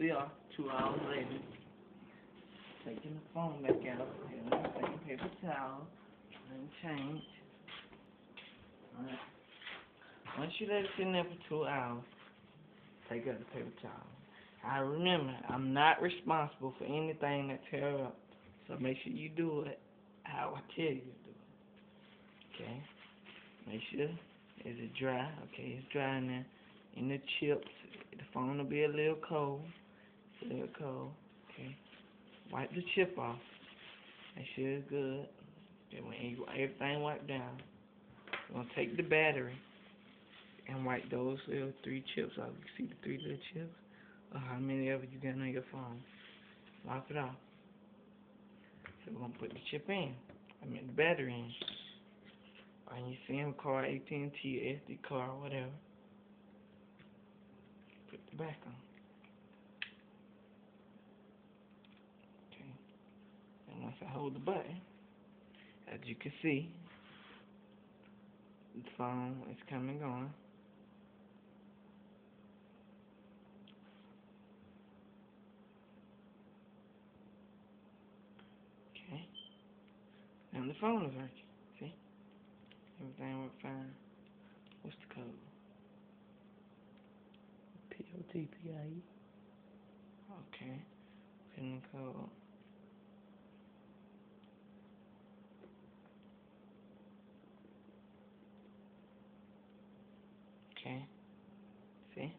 we are, 2 hours later. Taking the phone back out. Taking paper towel. And change. Alright. Once you let it sit in there for 2 hours, take out the paper towel. I remember, I'm not responsible for anything that tears up. So make sure you do it how I tell you to do it. Okay? Make sure, is it dry? Okay, it's dry in there. In the chips, the phone will be a little cold. It's a little cold. Okay. Wipe the chip off. Make sure it's good. Okay, when everything wiped down, you're going to take the battery and wipe those little 3 chips off. You see the 3 little chips? Or how many of you got on your phone? Wipe it off. So we're going to put the chip in. The battery in. On your SIM card, AT&T, SD card, whatever. Put the back on. Okay. And once I hold the button, as you can see, the phone is coming on. Okay. And the phone is working. See? Everything worked fine. What's the code? POTPIE. Okay. Pin the code. Okay. See?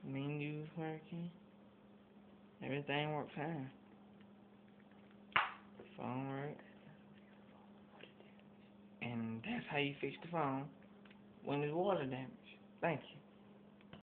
Menu's working. Everything worked fine. The phone worked. And that's how you fix the phone when there's water damage. Thank you.